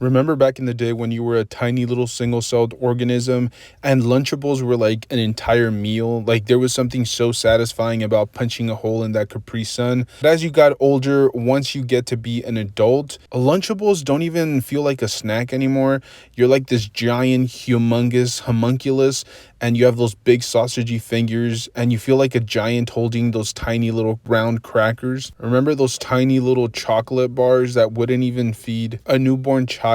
Remember back in the day when you were a tiny little single-celled organism and Lunchables were like an entire meal? Like there was something so satisfying about punching a hole in that Capri Sun. But as you got older, once you get to be an adult, Lunchables don't even feel like a snack anymore. You're like this giant, humongous homunculus, and you have those big sausagey fingers, and you feel like a giant holding those tiny little round crackers. Remember those tiny little chocolate bars that wouldn't even feed a newborn child?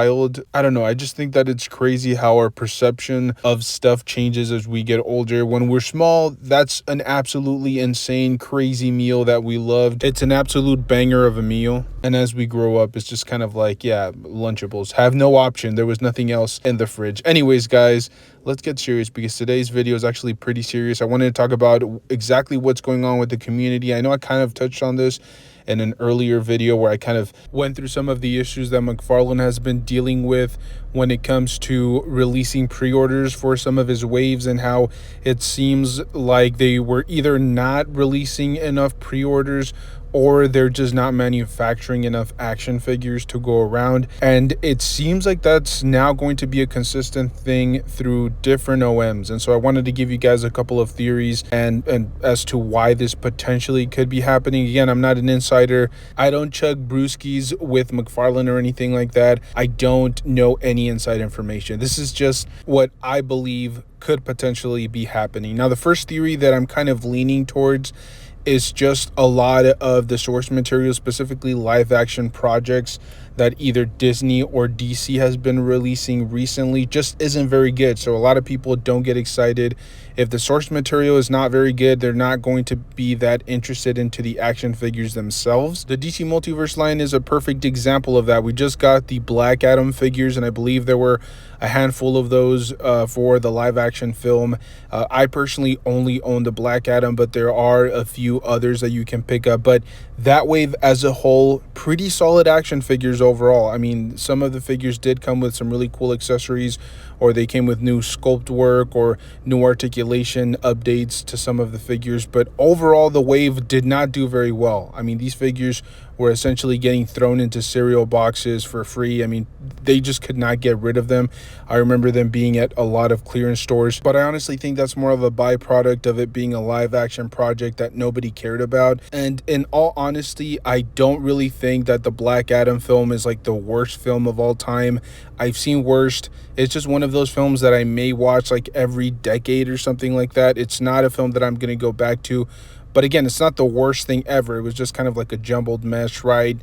I don't know. I just think that it's crazy how our perception of stuff changes as we get older. When we're small, that's an absolutely insane, crazy meal that we loved. It's an absolute banger of a meal. And as we grow up, it's just kind of like, yeah, Lunchables have no option. There was nothing else in the fridge. Anyways, guys, let's get serious because today's video is actually pretty serious. I wanted to talk about exactly what's going on with the community. I know I kind of touched on this in an earlier video where I kind of went through some of the issues that McFarlane has been dealing with when it comes to releasing pre-orders for some of his waves, and how it seems like they were either not releasing enough pre-orders or they're just not manufacturing enough action figures to go around. And it seems like that's now going to be a consistent thing through different OMs. And so I wanted to give you guys a couple of theories and as to why this potentially could be happening. Again, I'm not an insider. I don't chug brewskis with McFarlane or anything like that. I don't know any inside information. This is just what I believe could potentially be happening. Now, the first theory that I'm kind of leaning towards is just a lot of the source material, specifically live action projects that either Disney or DC has been releasing recently, just isn't very good. So a lot of people don't get excited. If the source material is not very good, they're not going to be that interested into the action figures themselves. The DC Multiverse line is a perfect example of that. We just got the Black Adam figures, and I believe there were a handful of those for the live action film. I personally only own the Black Adam, but there are a few others that you can pick up. But that wave as a whole, pretty solid action figures overall. I mean, some of the figures did come with some really cool accessories, or they came with new sculpt work or new articulation updates to some of the figures. But overall, the wave did not do very well. I mean, these figures were essentially getting thrown into cereal boxes for free. I mean, they just could not get rid of them. I remember them being at a lot of clearance stores, but I honestly think that's more of a byproduct of it being a live action project that nobody cared about. And in all honesty, I don't really think that the Black Adam film is like the worst film of all time. I've seen worst. It's just one of those films that I may watch like every decade or something like that. It's not a film that I'm going to go back to. But again, it's not the worst thing ever. It was just kind of like a jumbled mess, right?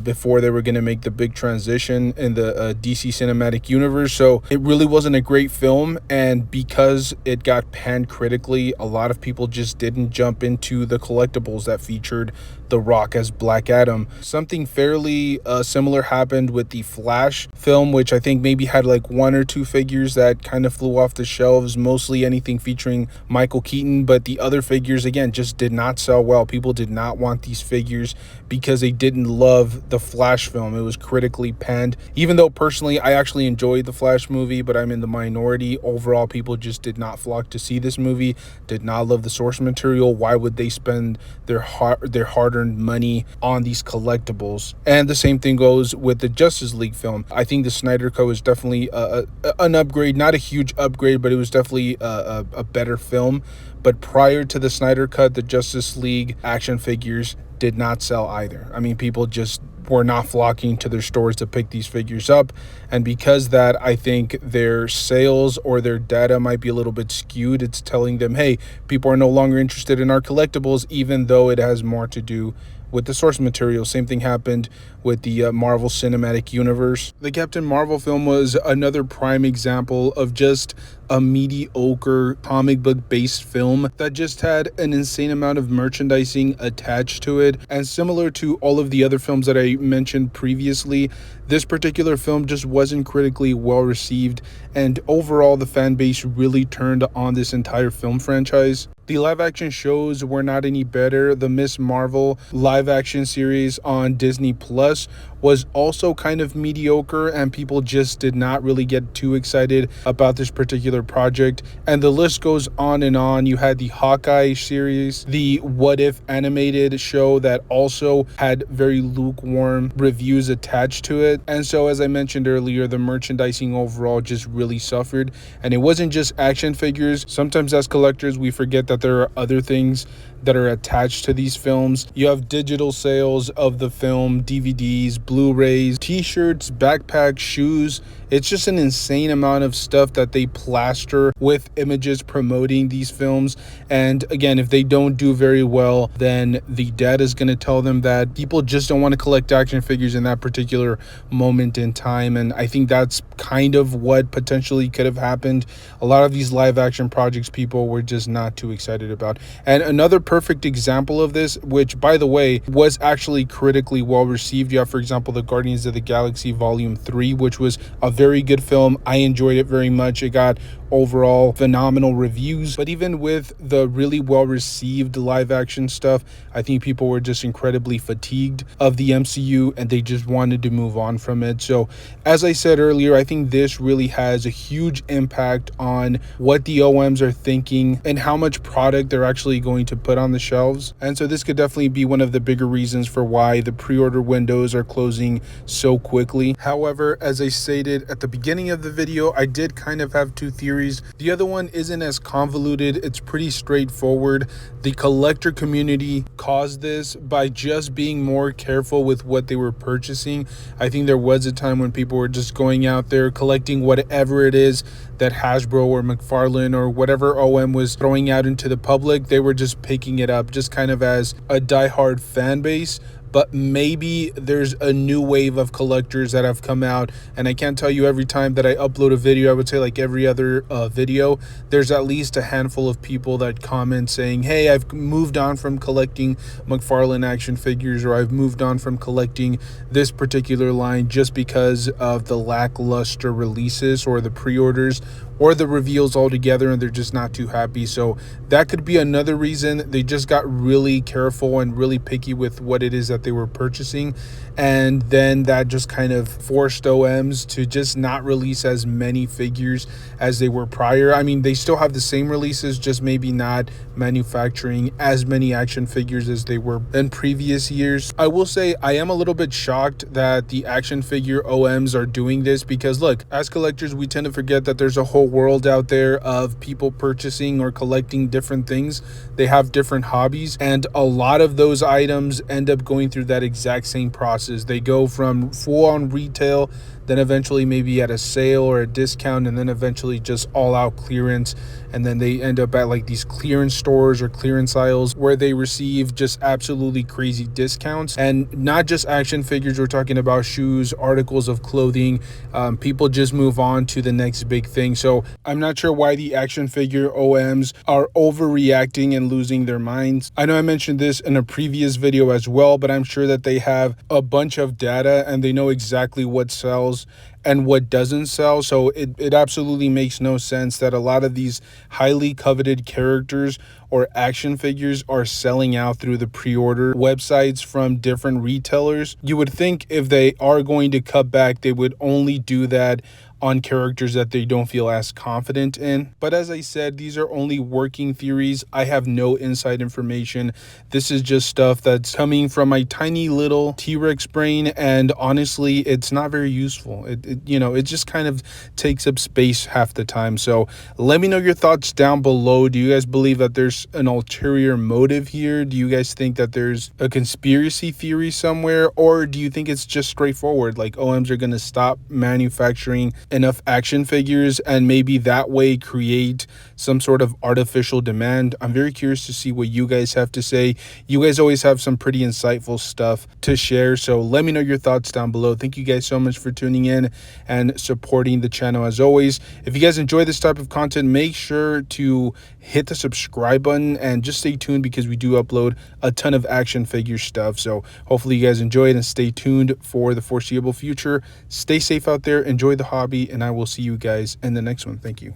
Before they were going to make the big transition in the DC cinematic universe. So it really wasn't a great film. And because it got panned critically, a lot of people just didn't jump into the collectibles that featured The Rock as Black Adam. Something fairly similar happened with the Flash film, which I think maybe had like one or two figures that kind of flew off the shelves, mostly anything featuring Michael Keaton. But the other figures, again, just did not sell well. People did not want these figures because they didn't love the Flash film. It was critically panned. Even though personally I actually enjoyed the Flash movie, but I'm in the minority. Overall, people just did not flock to see this movie, did not love the source material. Why would they spend their hard-earned money on these collectibles? And the same thing goes with the Justice League film. I think the Snyder Cut was definitely an upgrade, not a huge upgrade, but it was definitely a better film. But prior to the Snyder Cut, the Justice League action figures did not sell either. I mean, people just were not flocking to their stores to pick these figures up. And because that, I think their sales or their data might be a little bit skewed. It's telling them, hey, people are no longer interested in our collectibles, even though it has more to do with the source material. Same thing happened with the Marvel Cinematic Universe. The Captain Marvel film was another prime example of just a mediocre comic book based film that just had an insane amount of merchandising attached to it. And similar to all of the other films that I mentioned previously, this particular film just wasn't critically well received, and overall the fan base really turned on this entire film franchise. The live action shows were not any better. The Miss Marvel live action series on Disney Plus was also kind of mediocre, and people just did not really get too excited about this particular project. And the list goes on and on. You had the Hawkeye series, the What If animated show that also had very lukewarm reviews attached to it. And so, as I mentioned earlier, the merchandising overall just really suffered. And it wasn't just action figures. Sometimes as collectors, we forget that there are other things that are attached to these films. You have digital sales of the film, DVDs, Blu-rays, t-shirts, backpacks, shoes. It's just an insane amount of stuff that they plaster with images promoting these films. And again, if they don't do very well, then the data is going to tell them that people just don't want to collect action figures in that particular moment in time. And I think that's kind of what potentially could have happened. A lot of these live action projects people were just not too excited about. And another perfect example of this, which by the way was actually critically well received, you have, for example, the Guardians of the Galaxy Volume 3, which was a very good film. I enjoyed it very much. It got overall phenomenal reviews. But even with the really well received live action stuff, I think people were just incredibly fatigued of the MCU and they just wanted to move on from it. So as I said earlier, I think this really has a huge impact on what the OMs are thinking and how much product they're actually going to put on the shelves. And so this could definitely be one of the bigger reasons for why the pre-order windows are closing so quickly. However, as I stated at the beginning of the video, I did kind of have two theories. The other one isn't as convoluted. It's pretty straightforward. The collector community caused this by just being more careful with what they were purchasing. I think there was a time when people were just going out there collecting whatever it is that Hasbro or McFarlane or whatever OM was throwing out into the public. They were just picking it up just kind of as a diehard fan base. But maybe there's a new wave of collectors that have come out, and I can't tell you every time that I upload a video, I would say like every other video, there's at least a handful of people that comment saying, hey, I've moved on from collecting McFarlane action figures, or I've moved on from collecting this particular line just because of the lackluster releases or the pre-orders or the reveals altogether, and they're just not too happy. So that could be another reason. They just got really careful and really picky with what it is that they were purchasing, and then that just kind of forced OMs to just not release as many figures as they were prior. I mean, they still have the same releases, just maybe not manufacturing as many action figures as they were in previous years. I will say I am a little bit shocked that the action figure OMs are doing this, because look, as collectors, we tend to forget that there's a whole world out there of people purchasing or collecting different things. They have different hobbies, and a lot of those items end up going through that exact same process. They go from full on retail, then eventually maybe at a sale or a discount, and then eventually just all out clearance. And then they end up at like these clearance stores or clearance aisles where they receive just absolutely crazy discounts. And not just action figures, we're talking about shoes, articles of clothing. People just move on to the next big thing. So I'm not sure why the action figure OMs are overreacting and losing their minds. I know I mentioned this in a previous video as well, but I'm sure that they have a bunch of data and they know exactly what sells and what doesn't sell. So it absolutely makes no sense that a lot of these highly coveted characters or action figures are selling out through the pre-order websites from different retailers. You would think if they are going to cut back, they would only do that on characters that they don't feel as confident in. But as I said, these are only working theories. I have no inside information. This is just stuff that's coming from my tiny little T-Rex brain, and honestly, it's not very useful. It just kind of takes up space half the time. So let me know your thoughts down below. Do you guys believe that there's an ulterior motive here? Do you guys think that there's a conspiracy theory somewhere, or do you think it's just straightforward, like OMs are going to stop manufacturing enough action figures and maybe that way create some sort of artificial demand? I'm very curious to see what you guys have to say. You guys always have some pretty insightful stuff to share, so let me know your thoughts down below. Thank you guys so much for tuning in and supporting the channel as always. If you guys enjoy this type of content, make sure to hit the subscribe button and just stay tuned, because we do upload a ton of action figure stuff. So hopefully you guys enjoy it and stay tuned for the foreseeable future. Stay safe out there, enjoy the hobby, and I will see you guys in the next one. Thank you.